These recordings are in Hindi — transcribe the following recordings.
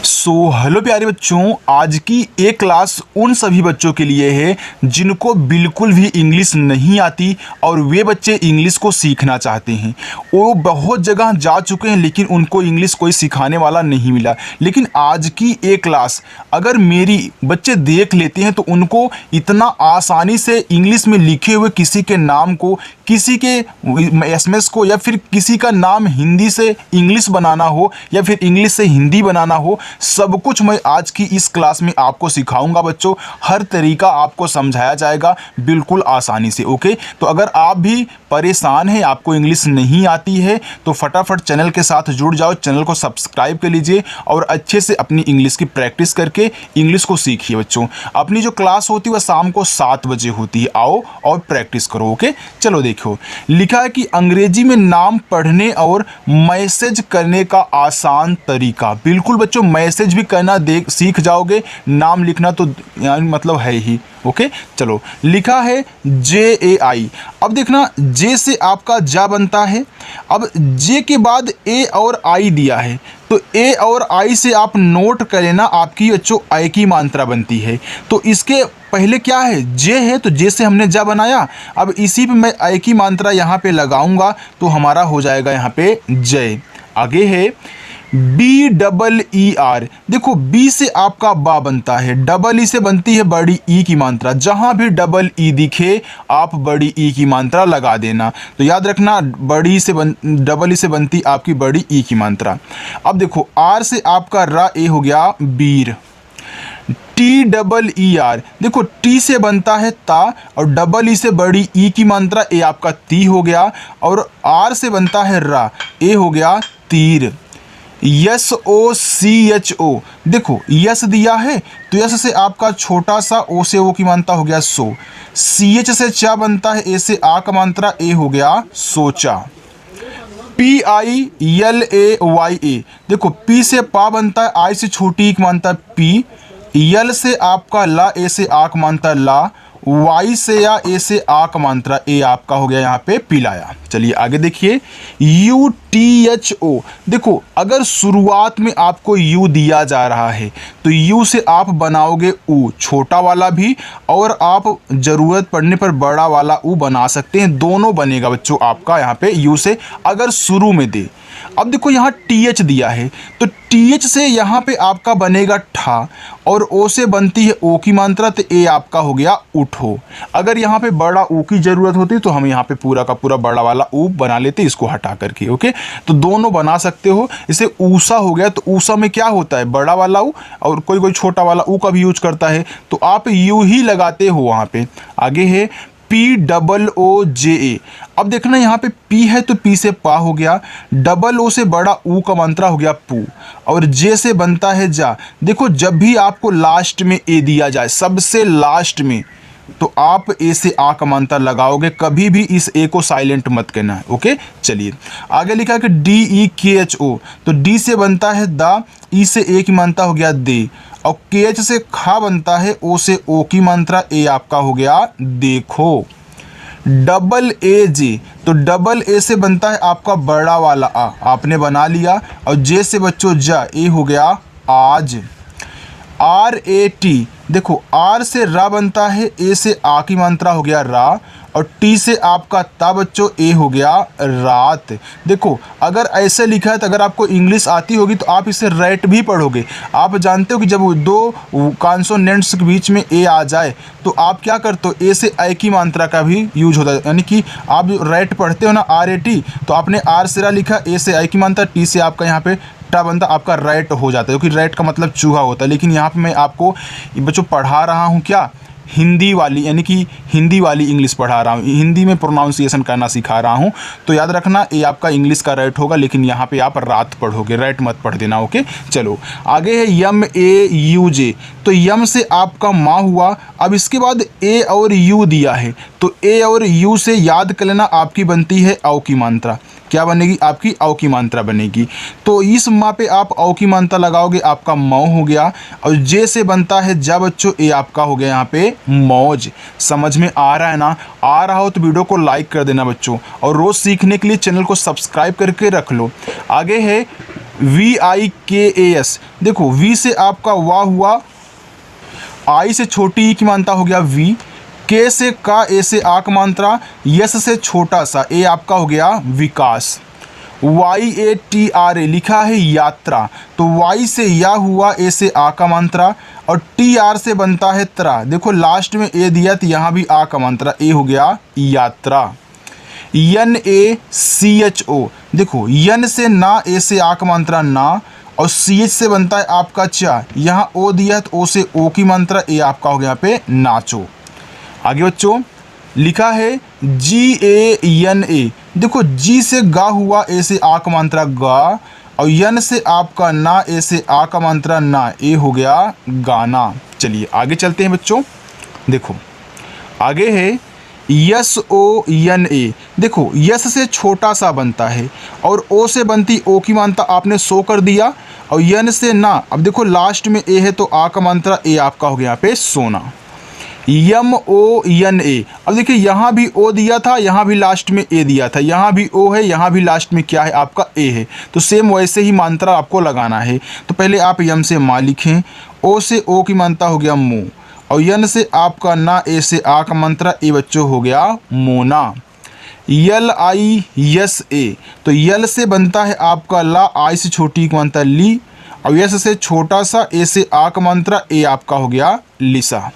हेलो प्यारे बच्चों, आज की ये क्लास उन सभी बच्चों के लिए है जिनको बिल्कुल भी इंग्लिश नहीं आती और वे बच्चे इंग्लिश को सीखना चाहते हैं। वो बहुत जगह जा चुके हैं लेकिन उनको इंग्लिश कोई सिखाने वाला नहीं मिला। लेकिन आज की ये क्लास अगर मेरी बच्चे देख लेते हैं तो उनको इतना आसानी से इंग्लिश में लिखे हुए किसी के नाम को, किसी के एसएमएस को, या फिर किसी का नाम हिंदी से इंग्लिश बनाना हो या फिर इंग्लिश से हिंदी बनाना हो, सब कुछ मैं आज की इस क्लास में आपको सिखाऊंगा बच्चों। हर तरीका आपको समझाया जाएगा बिल्कुल आसानी से। ओके, तो अगर आप भी परेशान हैं, आपको इंग्लिश नहीं आती है, तो फटाफट चैनल के साथ जुड़ जाओ, चैनल को सब्सक्राइब कर लीजिए और अच्छे से अपनी इंग्लिश की प्रैक्टिस करके इंग्लिश को सीखिए बच्चों। अपनी जो क्लास होती है वह शाम को 7 बजे होती है, आओ और प्रैक्टिस करो। ओके, चलो देखो, लिखा है कि अंग्रेजी में नाम पढ़ने और मैसेज करने का आसान तरीका। बिल्कुल बच्चों, मैसेज भी करना सीख जाओगे, नाम लिखना तो यानी मतलब है ही। ओके, चलो, लिखा है JAI। अब देखना, जे से आपका जा बनता है। अब जे के बाद ए और आई दिया है, तो ए और आई से आप नोट कर लेना, आपकी बच्चों आई की मात्रा बनती है। तो इसके पहले क्या है, जे है, तो जे से हमने जा बनाया। अब इसी पे मैं आई की मात्रा यहाँ पे लगाऊंगा तो हमारा हो जाएगा यहाँ पे जय। आगे है BEER। देखो, बी से आपका बा बनता है, डबल ई से बनती है बड़ी ई की मात्रा। जहां भी डबल ई दिखे आप बड़ी ई की मात्रा लगा देना। तो याद रखना, बड़ी से डबल ई से बनती आपकी बड़ी ई की मात्रा। अब देखो, आर से आपका रा ए हो गया बीर। TEER, देखो टी से बनता है ता और डबल ई से बड़ी ई की मात्रा ए आपका ती हो गया, और आर से बनता है रा, ए हो गया तीर। SOCHO, देखो यस दिया है तो यस से आपका छोटा सा ओ से ओ की मात्रा हो गया सो। CH से चा बनता है, ए से आ का मात्रा, ए हो गया सोचा। PILAYA, देखो पी से पा बनता है, आई से छोटी की मात्रा पी, यल से आपका ला, ए से आक मात्रा ला, वाई से या ए से आक मात्रा, ए आपका हो गया यहाँ पे पिलाया। चलिए आगे देखिए, UTHO। देखो, अगर शुरुआत में आपको यू दिया जा रहा है तो यू से आप बनाओगे ऊ, छोटा वाला भी, और आप जरूरत पड़ने पर बड़ा वाला ऊ बना सकते हैं, दोनों बनेगा बच्चों आपका यहाँ पे यू से अगर शुरू में दे। अब देखो, यहाँ TH दिया है तो TH से यहाँ पे आपका बनेगा ठा, और ओ से बनती है ओ की मात्रा, तो ए आपका हो गया उठो। अगर यहाँ पे बड़ा ऊ की जरूरत होती तो हम यहाँ पे पूरा का पूरा बड़ा वाला ऊ बना लेते, इसको हटा करके। ओके, तो दोनों बना सकते हो। इसे ऊषा हो गया, तो ऊषा में क्या होता है, बड़ा वाला ऊ, और कोई कोई छोटा वाला ऊ का भी यूज करता है, तो आप यू ही लगाते हो वहाँ पे। आगे है POOJA। अब देखना, यहाँ पे पी है तो पी से पा हो गया, डबल ओ से बड़ा ऊ का मात्रा हो गया पू, और जे से बनता है जा। देखो, जब भी आपको लास्ट में ए दिया जाए, सबसे लास्ट में, तो आप ए से आ का मात्रा लगाओगे, कभी भी इस ए को साइलेंट मत करना। ओके, चलिए आगे लिखा है कि DEKHO, तो डी से बनता है दा, ई से ए की मात्रा हो गया दे, और KH से खा बनता है, ओ से ओ की मात्रा, ए आपका हो गया देखो। AAJ, तो डबल ए से बनता है आपका बड़ा वाला आ, आपने बना लिया, और जे से बच्चों जा, ए हो गया आज। RAT, देखो आर से रा बनता है, ए से आ की मात्रा हो गया रा, और टी से आपका ता बच्चों, ए हो गया रात। देखो, अगर ऐसे लिखा है तो अगर आपको इंग्लिश आती होगी तो आप इसे रैट भी पढ़ोगे। आप जानते हो कि जब दो कॉन्सोनेंट्स के बीच में ए आ जाए तो आप क्या करते हो, ए से आई की मात्रा का भी यूज होता है, यानी कि आप रैट पढ़ते हो ना, RAT, तो आपने आर से रा लिखा, ए से आई की मात्रा, टी से आपका यहाँ पे टा बनता, आपका रैट हो जाता है, क्योंकि रैट का मतलब चूहा होता है। लेकिन यहाँ पे मैं आपको बच्चों पढ़ा रहा हूँ क्या, हिंदी वाली, यानी कि हिंदी वाली इंग्लिश पढ़ा रहा हूँ, हिंदी में प्रोनाउंसिएशन करना सिखा रहा हूँ। तो याद रखना, ये आपका इंग्लिश का रैट होगा, लेकिन यहाँ पे आप रात पढ़ोगे, रैट मत पढ़ देना। ओके, चलो आगे है MAUJ, तो यम से आपका माँ हुआ। अब इसके बाद ए और यू दिया है, तो ए और यू से याद कर लेना, आपकी बनती है औ की मात्रा। क्या बनेगी, आपकी औ की मात्रा बनेगी। तो इस माँ पे आप औ की मात्रा लगाओगे, आपका मौ हो गया, और जे से बनता है जा बच्चों, ए आपका हो गया यहाँ पे मौज। समझ में आ रहा है ना? आ रहा हो तो वीडियो को लाइक कर देना बच्चों, और रोज़ सीखने के लिए चैनल को सब्सक्राइब करके रख लो। आगे है VIKAS, देखो V से आपका वाह हुआ, आई से छोटी ई की मात्रा हो गया वी, के से का, ए से आ का मात्रा, यस से छोटा सा ए आपका हो गया विकास। YATRA लिखा है यात्रा, तो Y से या हुआ, ए से आ का मात्रा, और TR से बनता है त्रा, देखो लास्ट में ए दिया तो यहाँ भी आ का मात्रा, ए हो गया यात्रा। NACHO, देखो यन से ना, ए से आ का मात्रा ना, और CH से बनता है आपका चा, यहाँ ओ दिया तो ओ से ओ की मात्रा, ए आपका हो गया यहाँ पे नाचो। आगे बच्चों लिखा है GANA, देखो जी से गा हुआ, ए से आ का मात्रा गा, और यन से आपका ना, ए से आ का मात्रा ना, ए हो गया गाना। चलिए आगे चलते हैं बच्चों, देखो आगे है SONA, देखो यस से छोटा सा बनता है, और ओ से बनती ओ की मात्रा आपने सो कर दिया, और यन से ना, अब देखो लास्ट में ए है तो आ का मात्रा, ए आपका हो गया यहाँ पे सोना। MONA, अब देखिए यहाँ भी ओ दिया था, यहाँ भी लास्ट में ए दिया था, यहाँ भी ओ है, यहाँ भी लास्ट में क्या है आपका ए है, तो सेम वैसे ही मात्रा आपको लगाना है। तो पहले आप यम से माँ लिखें, ओ से ओ की मात्रा हो गया मो, और यन से आपका ना, ए से आ का मात्रा, ए बच्चों हो गया मोना। LISA, तो यल से बनता है आपका ला, आई से छोटी की मात्रा ली, और यस से छोटा सा, ए से आ का मात्रा, ए आपका हो गया लिसा।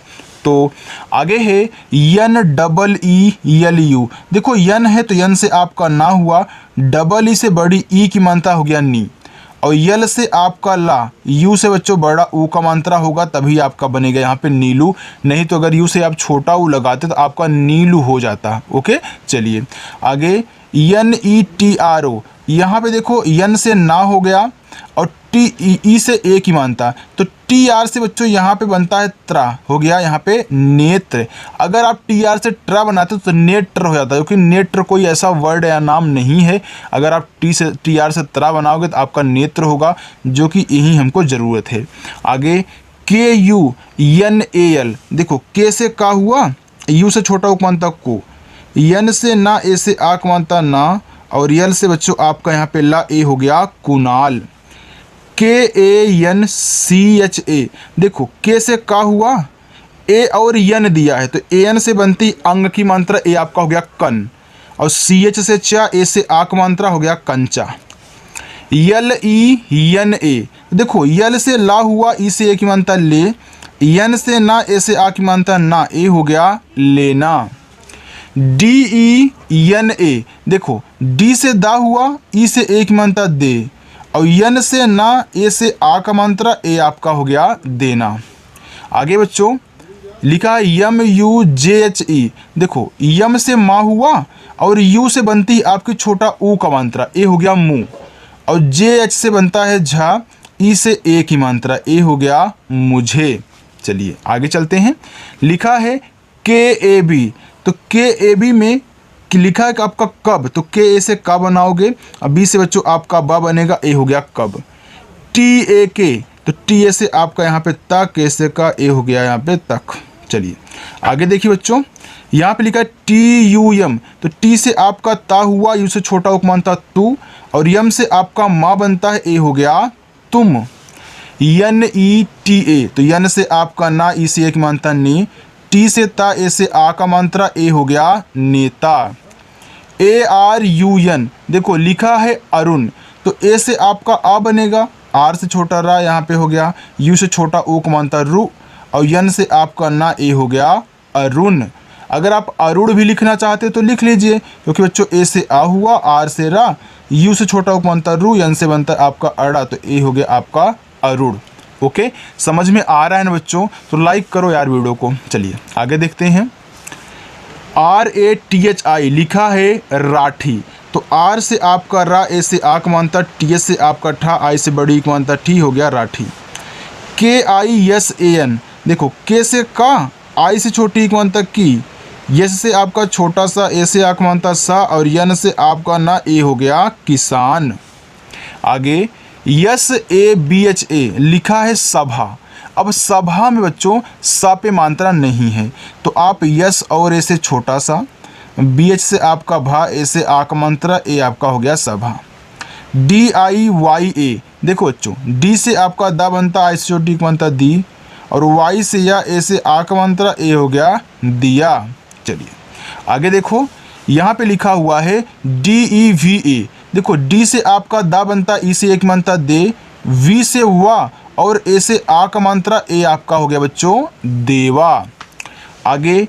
तो आगे है NEELU, देखो यन है तो यन से आपका ना हुआ, डबल ई से बड़ी ई की मात्रा हो गया नी, और यल से आपका ला, यू से बच्चों बड़ा ऊ का मात्रा होगा, तभी आपका बनेगा यहाँ पे नीलू, नहीं तो अगर यू से आप छोटा ऊ लगाते तो आपका नीलू हो जाता। ओके चलिए आगे NETRO, यहाँ पे देखो यन से ना हो गया, और ई से ए की मानता, तो TR से बच्चों यहाँ पे बनता है त्रा, हो गया यहाँ पे नेत्र। अगर आप TR से ट्रा बनाते तो नेत्र हो जाता है, क्योंकि नेत्र कोई ऐसा वर्ड या नाम नहीं है। अगर आप TR से त्रा बनाओगे तो आपका नेत्र होगा, जो कि यही हमको ज़रूरत है। आगे KUNAL, देखो के से का हुआ, यू से छोटा उपमानता को, यन से ना, ए से आ मानता ना, और यल से बच्चों आपका यहाँ पे ला, ए हो गया कुणाल। KANCHA, देखो के से का हुआ, ए और यन दिया है तो AN से बनती अंग की मात्रा, ए आपका हो गया कन, और CH से चा, ए से आ का मात्रा हो गया कंचा। LENA, देखो यल से ला हुआ, ई से ए की मात्रा ले, यन से ना, ए से आ की मात्रा ना, ए हो गया लेना। DENA, देखो डी से दा हुआ, ई से ए की मात्रा दे, और यन से ना, ए से आ का मात्रा, ए आपका हो गया देना। आगे बच्चों लिखा है MUJHE, देखो यम से माँ हुआ, और यू से बनती आपकी छोटा ऊ का मात्रा, ए हो गया मुँह, और JH से बनता है झा, ई से ए की मात्रा, ए हो गया मुझे। चलिए आगे चलते हैं, लिखा है KAB, तो KAB में लिखा है कि आपका कब, तो के ए से का बनाओगे, अब बी से बच्चों आपका बा बनेगा, ए हो गया कब। TAK, तो TA से आपका यहाँ पे तक, के से का, ए हो गया यहाँ पे तक। चलिए आगे देखिए बच्चों, यहाँ पे लिखा है TUM, तो टी से आपका ता हुआ, यू से छोटा उपमानता तू, और यम से आपका माँ बनता है, ए हो गया तुम। NETA, तो यन से आपका ना, ई से एक मानता नी, टी से ता, ए से आ का मात्रा, ए हो गया नेता। ARUN, देखो लिखा है अरुण, तो ए से आपका आ बनेगा, आर से छोटा रा यहाँ पे हो गया, यू से छोटा ओ का मात्रा रू, और यन से आपका ना, ए हो गया अरुण। अगर आप अरुण भी लिखना चाहते तो लिख लीजिए, क्योंकि बच्चों ए से आ हुआ, आर से रा, यू से छोटा ओ का मात्रा रू, यन से बनता है आपका अड़ा, तो ए हो गया आपका अरुण। ओके समझ में आ रहा है ना बच्चों, तो लाइक करो यार वीडियो को। चलिए आगे देखते हैं, RATHI लिखा है राठी, तो आर से आपका रा, ए से आ का मानता, टी से आपका ठा, आई से बड़ी का मानता ठी, हो गया राठी। KISAN, देखो के से का, आई से छोटी का मानता की, यस से आपका छोटा सा, ए से आ का मानता सा, और यन से आपका ना, ए हो गया किसान। आगे SABHA लिखा है सभा, अब सभा में बच्चों सा पे मात्रा नहीं है, तो आप यस और ए से छोटा सा, BH से आपका भा, ए से आ का मात्रा, ए आपका हो गया सभा। DIYA, देखो बच्चों डी से आपका दा बनता, आई से छोटी का बनता दी, और वाई से या ए से आ का बनता, ए हो गया दिया। चलिए आगे देखो, यहाँ पे लिखा हुआ है DEVA, देखो डी से आपका दा बनता, ई से एक बनता दे, वी से वा, और ए से आ का मात्रा, ए आपका हो गया बच्चों देवा। आगे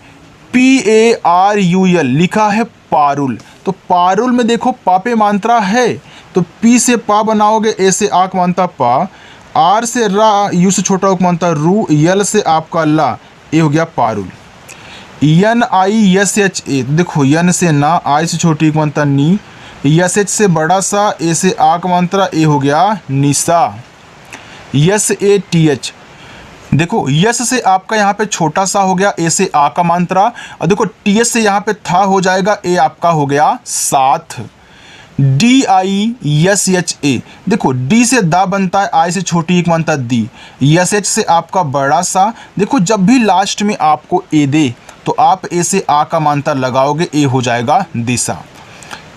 PARUL लिखा है पारुल, तो पारुल में देखो पापे मात्रा है, तो पी से पा बनाओगे, ए से आ का मात्रा पा, आर से रा, यू से छोटा का मात्रा रू, यल से आपका ला, ए हो गया पारुल। NISHA, देखो यन से ना, आई से छोटी का मात्रा नी, SH से बड़ा सा, ए से आ का मात्रा, ए हो गया निशा। SATH, देखो यस से आपका यहाँ पे छोटा सा हो गया, ए से आ का मात्रा, और देखो TH से यहाँ पे था हो जाएगा, ए आपका हो गया साथ। DISHA, देखो डी से दा बनता है, आई से छोटी एक बनता दी, SH से आपका बड़ा सा, देखो जब भी लास्ट में आपको ए दे तो आप ए से आ का मात्रा लगाओगे, ए हो जाएगा दिशा।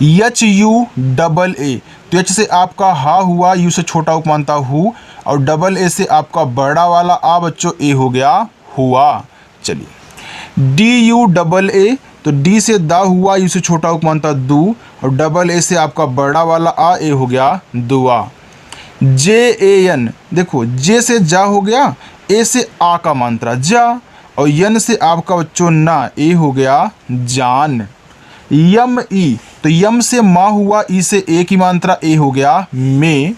HUAA, तो एच से आपका हा हुआ, यू से छोटा उपमानता हु, और डबल ए से आपका बड़ा वाला आ बच्चों, ए हो गया हुआ। चलिए DUAA, तो डी से दा हुआ, यू से छोटा उपमानता दू, और डबल ए से आपका बड़ा वाला आ, ए हो गया दुआ। JAN, देखो जे से जा हो गया, ए से आ का मात्रा जा, और यन से आपका बच्चों ना, ए हो गया जान। YME, तो यम से माँ हुआ, ई से ए की मात्रा, ए हो गया में।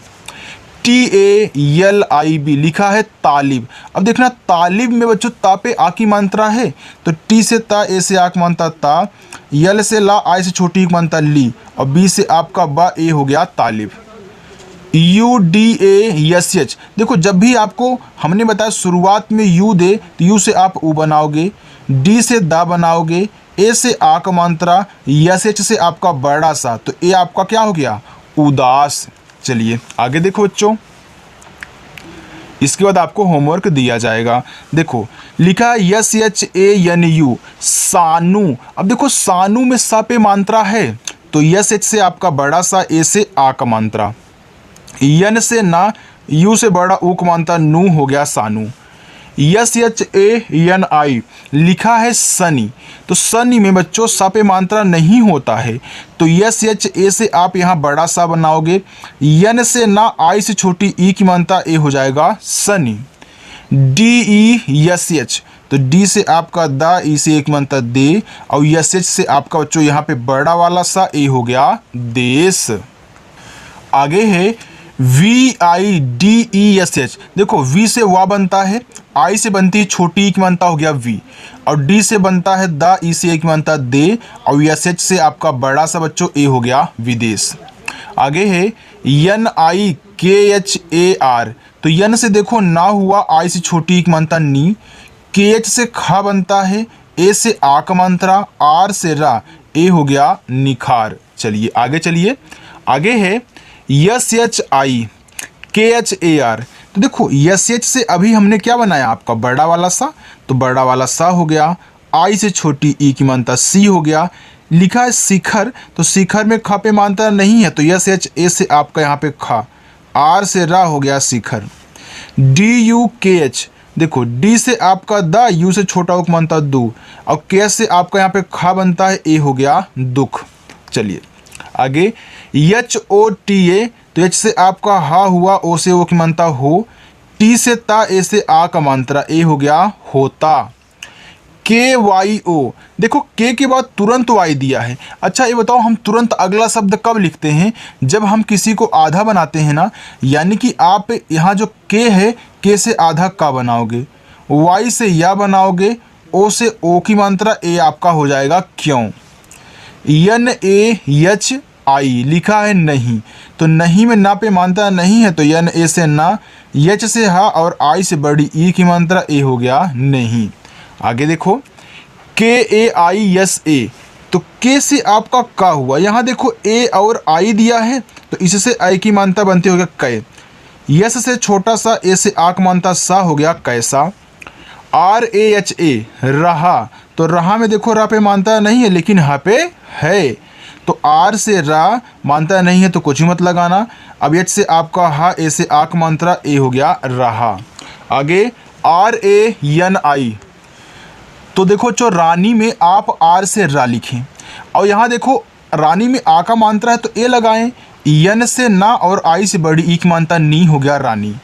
TALIB लिखा है तालिब, अब देखना तालिब में बच्चों ता पे आ की मात्रा है, तो टी से ता, ए से आ की मात्रा ता, यल से ला, आई से छोटी की मात्रा ली, और बी से आपका बा, ए हो गया तालिब। UDASH, देखो जब भी आपको हमने बताया शुरुआत में यू दे, तो यू से आप ऊ बनाओगे, डी से दा बनाओगे, ए से आ का मात्रा, SH से आपका बड़ा सा, तो ए आपका क्या हो गया उदास। चलिए आगे देखो बच्चों, इसके बाद आपको होमवर्क दिया जाएगा। देखो लिखा है SHANU सानू, अब देखो सानू में सा पे मात्रा है, तो SH से आपका बड़ा सा, ए से आ का मात्रा, यन से ना, यू से बड़ा ऊ का मात्रा, नू हो गया सानू। SHANI लिखा है सनी, तो सनी में बच्चों सा पे मात्रा नहीं होता है, तो SHA से आप यहाँ बड़ा सा बनाओगे, यन से ना, आई से छोटी ई की मात्रा, ए हो जाएगा सनी। DESH, तो डी से आपका दा, ई से एक मात्रा दे, और SH से आपका बच्चों यहाँ पे बड़ा वाला सा, ए हो गया देश। आगे है VIDESH, देखो वी से वा बनता है, आई से बनती है छोटी की मात्रा, हो गया वी, और डी से बनता है दा, ई से एक मात्रा दे, और SH से आपका बड़ा सा बच्चों, ए हो गया विदेश। आगे है NIKHAR, तो यन से देखो ना हुआ, आई से छोटी की मात्रा नी, KH से खा बनता है, ए से आ का मात्रा, आर से रा, ए हो गया निखार। चलिए आगे चलिए, आगे है SHIKHAR, तो देखो SH से अभी हमने क्या बनाया आपका बड़ा वाला सा, तो बड़ा वाला सा हो गया, आई से छोटी ई की मात्रा सी हो गया। लिखा है शिखर, तो शिखर में खा पे मात्रा नहीं है, तो SHA से आपका यहाँ पे खा, आर से रा हो गया शिखर। DUKH, देखो डी से आपका दा, यू से छोटा उक मात्रा दू, और के से आपका यहाँ पे खा बनता है, ए हो गया दुख। चलिए आगे HOTA, तो एच से आपका हा हुआ, ओ से ओ की मात्रा हो, टी से ता, ए से आ का मात्रा, ए हो गया होता। KYO, देखो के के बाद तुरंत वाई दिया है। अच्छा ये बताओ, हम तुरंत अगला शब्द कब लिखते हैं, जब हम किसी को आधा बनाते हैं ना, यानी कि आप यहाँ जो के है, के से आधा का बनाओगे, वाई से या बनाओगे, ओ से ओ की मात्रा, ए आपका हो जाएगा क्यों। NAHI लिखा है नहीं, तो नहीं में ना पे मात्रा नहीं है, तो NA से ना, एच से हा, और आई से बड़ी ई की मात्रा, ए हो गया नहीं। आगे देखो KAISA, तो के से आपका का हुआ, यहाँ देखो ए और आई दिया है, तो इससे आई की मात्रा बनती हो गया कै, यस से छोटा सा, ए से आ की मात्रा सा, हो गया कैसा। RAHA रहा, तो रहा में देखो रा पे मात्रा नहीं है, लेकिन हा पे है, तो आर से रा मानता नहीं है तो कुछ ही मत लगाना। अब एच से आपका हा, ए से आक मात्रा, ए हो गया रहा। आगे आर ए एन आई, तो देखो जो रानी में आप आर से रा लिखें और यहाँ देखो रानी में आ का मात्रा है तो ए लगाएं। यन से ना और आई से बड़ी ई की मात्रा नी, हो गया रानी।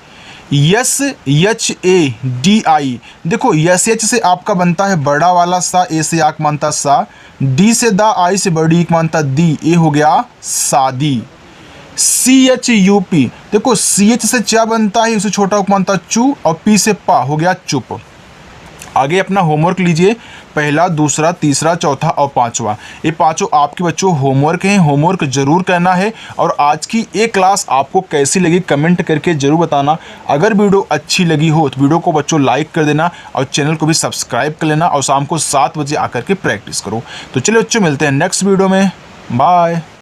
Yes H A D I, देखो यस एच से आपका बनता है बड़ा वाला सा, ए से आक मानता सा, डी से दा, आई से बड़ी ई की मानता दी, ए हो गया सादी। सी एच यू पी, देखो सी एच से चा बनता है, उसे छोटा उप मानता चू, और पी से पा, हो गया चुप। आगे अपना होमवर्क लीजिए, पहला, दूसरा, तीसरा, चौथा और पांचवा। ये पांचों आपके बच्चों होमवर्क हैं, होमवर्क जरूर करना है। और आज की ये क्लास आपको कैसी लगी कमेंट करके जरूर बताना। अगर वीडियो अच्छी लगी हो तो वीडियो को बच्चों लाइक कर देना और चैनल को भी सब्सक्राइब कर लेना और शाम को 7 बजे आकर के प्रैक्टिस करो। तो चलिए बच्चों, मिलते हैं नेक्स्ट वीडियो में। बाय।